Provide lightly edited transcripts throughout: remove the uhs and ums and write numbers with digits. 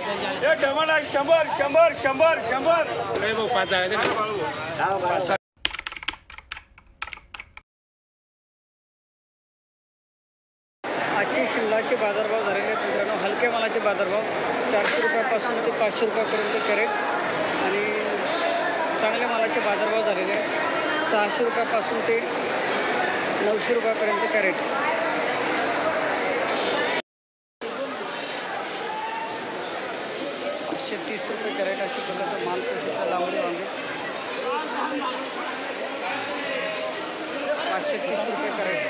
100 आजचे शिमलाचे बाजारभाव झालेले आहेत मित्रांनो. हलक्या मालाचे बाजारभाव 400 रुपयापासून ते 500 रुपयापर्यंत कॅरेट आणि चांगल्या मालाचे बाजारभाव झालेले आहेत 600 रुपयापासून ते 900 रुपयापर्यंत कॅरेट. ₹530 कॅरेट अशा प्रकारचा माल पोषिता लांबडी वांगे 530 कॅरेट.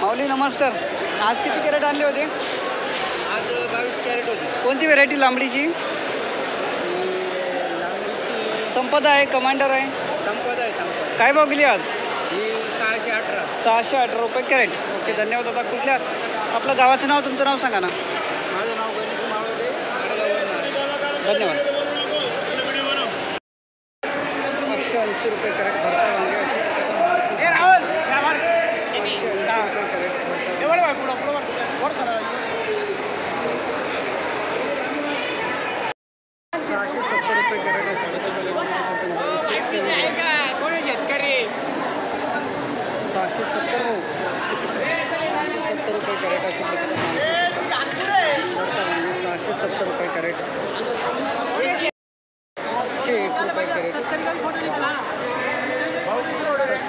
माऊली नमस्कार. आज किती कॅरेट आणले होते? आज 22 कॅरेट होती. कोणती व्हेरायटी लांबडीची? संपदा आहे, कमांडर आहे? संपदा आहे. संपदा काय भाव गेली आज? ही 618. 618 रुपये कॅरेट. ओके, धन्यवाद. आता कुठल्या आपलं गावाचं नाव, तुमचं नाव सांगा ना. माझं नाव गणेश मावळे, आडगाववरून. धन्यवाद. 580 रुपये कॅरेट भरता वांगे असे ₹670 कॅरेट. 701 रुपये कॅरेट.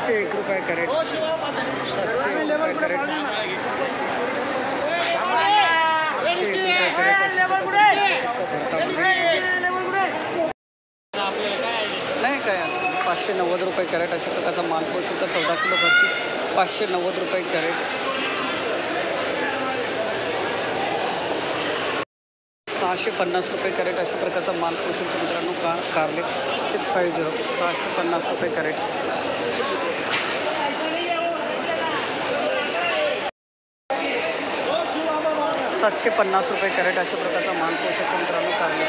701 रुपये कॅरेट. 701 रुपये कॅरेट. नाही काय 590 रुपये कॅरेट अशा प्रकारचा माल पोषिता 14 किलो भरती 590 रुपये कॅरेट. 650 रुपये कॅरेट अशा प्रकारचा माल पोषिता मित्रांनो. कारले 650 650 रुपये कॅरेट. 750 रुपये कॅरेट अशा प्रकारचा माल पोषिता मित्रांनो. कारले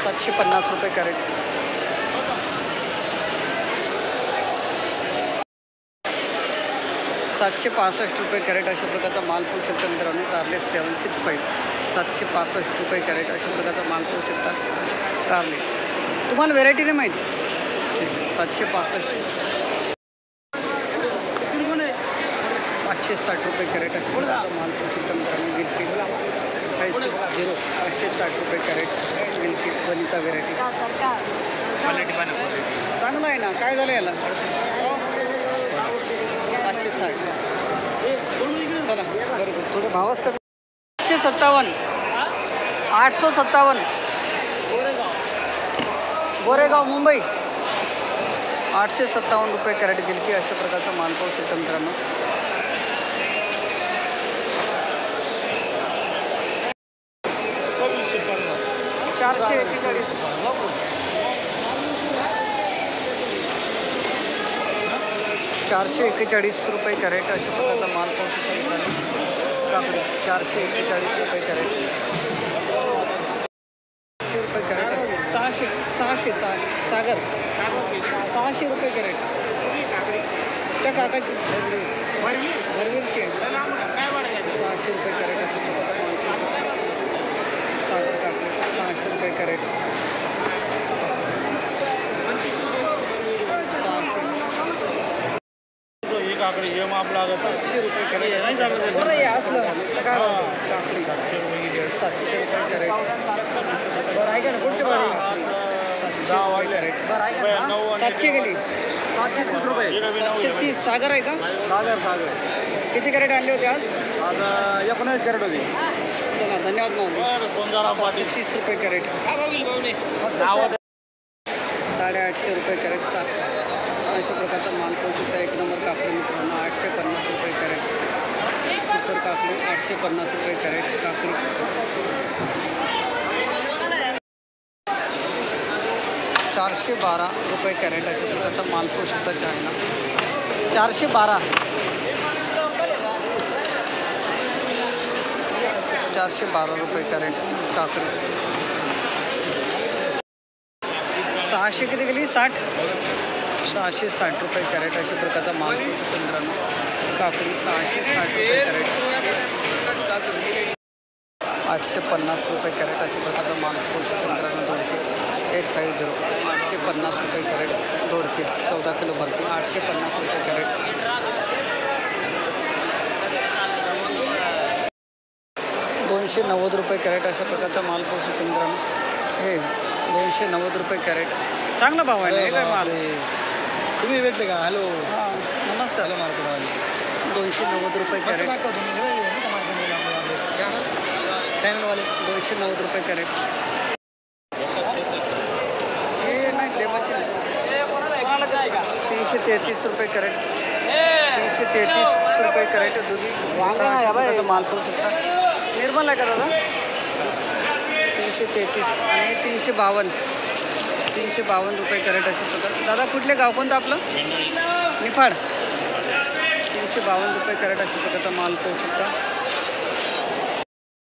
750 रुपये कॅरेट. 765 रुपये कॅरेट अशा प्रकारचा माल पोहू शकता मित्रांनो. कारले 765 765 रुपये कॅरेट अशा प्रकारचा माल पोहू शकता कारले. तुम्हाला व्हेरायटी नाही माहीत? 765 560 रुपये कॅरेट अशा प्रकारचा माल पोहू शकता मित्रांनो. गिलकी 560 रुपये कॅरेट. गिलकी वनिता व्हेरायटी चांगलं आहे ना. काय झालं याला? 560. चला बरोबर, थोडे भावच कमी. 857 857 गोरेगाव मुंबई 857 रुपये कॅरेट गिलकी अशा प्रकारचा माल पाहू शकता मित्रांनो. ₹441 441 रुपये कॅरेट अशा प्रकारचा माल पाहू शकता मित्रांनो. काकडी 441 रुपये कॅरेट. 600 रुपये कॅरेट. 600 सागर 600 रुपये कॅरेट. त्या काकाची भरवीरची 600 रुपये कॅरेट अशा प्रकारचा माल सागर काकडी 600 रुपये कॅरेट. 700 रुपये कॅरेट. बरं हे असलं काय काकडी 700 रुपये कॅरेट. बरं ऐका ना, पुढची पाळी 700 रुपये कॅरेट. 700 गेली 730 रुपये. 730 सागर आहे का? सागर किती कॅरेट आणले होते आज? 19 कॅरेट होती. चला धन्यवाद माऊली. 730 रुपये कॅरेट. 850 रुपये कॅरेट. अशा प्रकारचा माल पाहू शकता. एक नंबर काकडी मित्रांनो 850 रुपये कॅरेट. सुपर काकडी 850 रुपये कॅरेट. काकडी 412 रुपये कॅरेट अशा प्रकारचा माल पाहू शकता. चायना 412 412 रुपये कॅरेट. काकडी 600 किती गेली? 60 660 रुपये कॅरेट अशा प्रकारचा माल पाहू शकता मित्रांनो. काकडी 660 रुपये कॅरेट. 850 रुपये कॅरेट अशा प्रकारचा माल पाहू शकता मित्रांनो. दोडके 850 850 रुपये कॅरेट. दोडके 14 किलो भरती 850 रुपये कॅरेट. 290 रुपये कॅरेट अशा प्रकारचा माल पाहू शकतो मित्रांनो. हे 290 रुपये कॅरेट. चांगला भाव आहे. हे काय माल तुम्ही भेटले का? हॅलो हां नमस्कार. 290 रुपये कॅरेट. चॅनलवाले 290 रुपये कॅरेट. हे नाही लेमनचे 333 रुपये कॅरेट. 333 रुपये कॅरेट. दुधी प्रकारचा माल पाहू शकता. निर्मल आहे का दादा? 333 आणि 352 रुपये कॅरेट अशा प्रकार. दादा कुठले गाव कोणतं आपलं? निफाड. 352 रुपये कॅरेट अशा प्रकारचा माल पाहू शकता.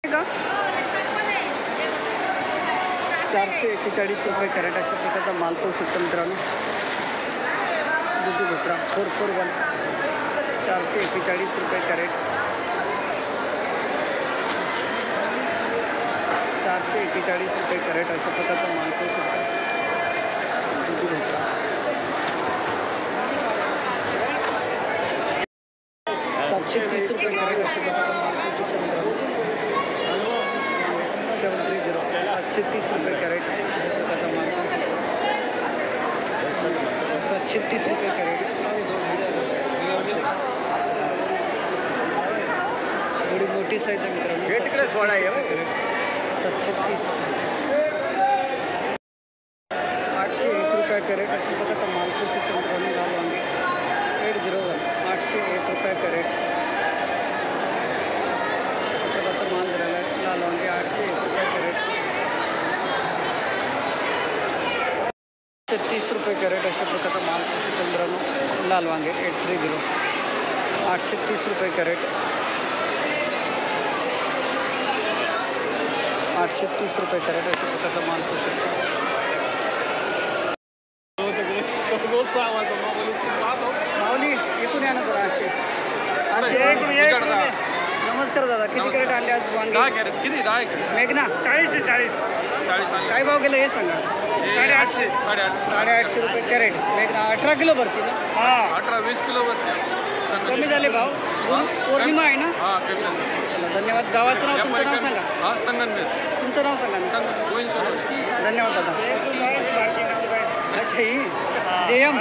का 441 रुपये कॅरेट अशा प्रकारचा माल पाहू शकता मित्रांनो. दुधी भोपळा 441 441 रुपये कॅरेट. 441 रुपये कॅरेट अशा प्रकारचा माल पाहू शकता. दुधी भोपळा 730 रुपये कॅरेट अशा प्रकारचा माल पाहू शकता मित्रांनो. 730 730 रुपये कॅरेट अशा प्रकारचा माल पाहू शकता. 730 रुपये कॅरेट. थोडी मोठी साईज आहे मित्रांनो. 730 801 रुपये कॅरेट अशा प्रकारचा माल पाहू शकतो मित्रांनो. लाल वांगे 801 801 रुपये कॅरेट अशा प्रकारचा माल झालेला आहे. लाल वांगे 801 रुपये कॅरेट. 30 रुपये कॅरेट अशा प्रकारचा माल पाहू शकतो मित्रांनो. लाल वांगे 830 830 रुपये कॅरेट. 830 रुपये कॅरेट अशा प्रकारचा माल पाहू शकतो. माऊली इकून या ना जरा असे. नमस्कार दादा. किती कॅरेट आणले आज वांगे? 10 कॅरेट. किती? 10 मेघना 40 काय भाव गेलं हे सांगा? 850 850 रुपये कॅरेट. मेघना 18 किलो भरती ना? 18-20 किलो भरते. कमी झाले भाव. पौर्णिमा आहे ना? हां कमी झाले. चला धन्यवाद. गावाचं नाव तुमचं नाव सांगा. हां संगनमेर. तुमचं नाव सांगा ना. धन्यवाद दादा. अच्छा ही JM.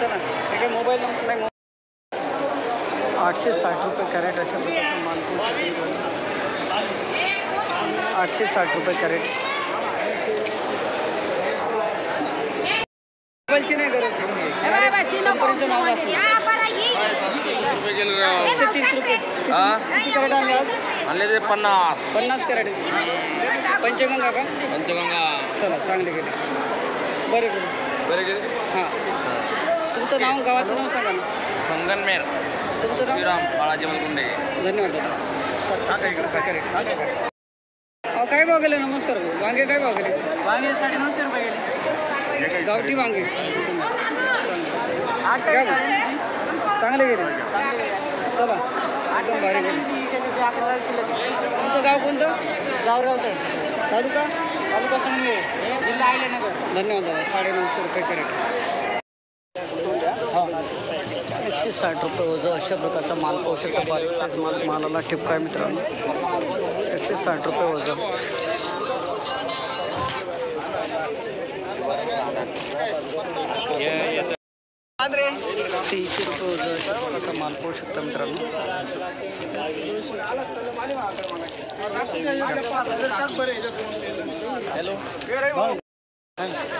चला ठीक आहे. मोबाईल नंबर नाही. 860 रुपये कॅरेट अशा प्रकारचा माल पाहू शकतो. 860 रुपये कॅरेट. मोबाईलची नाही गरज. कंपनीचं नाव दाखवलं. 730 रुपये. किती कॅरेट आणले आज? आणले ते 50 कॅरेट. पंचगंगा का? पंचगंगा. चला चांगले गेले. बरे गेले. हां तुमचं नाव गावाचं नाव सांगा ना. संगनमेर. तुमचं नाव? श्रीराम बाळाजी मलकुंडे. धन्यवाद दादा. 730 रुपये कॅरेट. काय भाव गेले? नमस्कार भाऊ. वांगे काय भाव गेले? वांगे 950 रुपये गेले. गावठी वांगे चांगले गेले. चला एकदम भारी गेले. तुमचं गाव कोणतं? सावरावतड. तालुका संगमेर. जिल्हा अहिल्यानगर. धन्यवाद दादा. 950 रुपये कॅरेट. 160 रुपये वजन अशा प्रकारचा माल पाहू शकता. बारीक साईज माल. मालाला टिपका आहे मित्रांनो. 160 रुपये वजन. 300 रुपये वजन अशा प्रकारचा माल पाहू शकता मित्रांनो.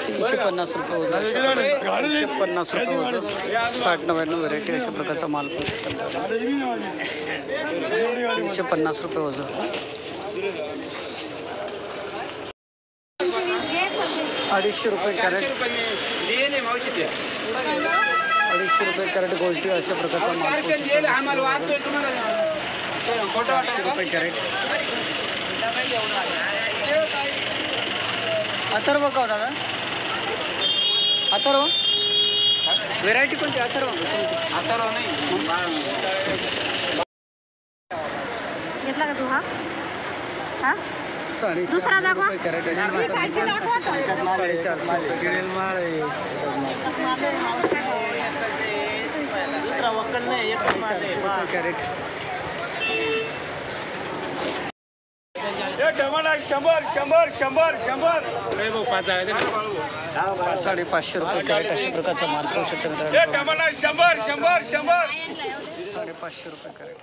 350 रुपये वजन. 350 रुपये वजन. 60-99 व्हरायटी अशा प्रकारचा माल पाहू शकता. 350 रुपये वजन. 250 रुपये कॅरेट. 250 रुपये कॅरेट गोल्टी अशा प्रकारचा माल. 400 रुपये कॅरेट. अथर्व का दादा? अथर्व व्हेरायटी कोणती अथर्व नाही घेतला का तू हा हा साडे दुसरा दाखवा. कॅरेट आहे. दुसरा वक्कल नाही एक कॅरेट टमाटा 100 550 रुपये कॅरेट अशा प्रकारचा माल पाहू शकता मित्रांनो. टमाटा 100 550 रुपये कॅरेट.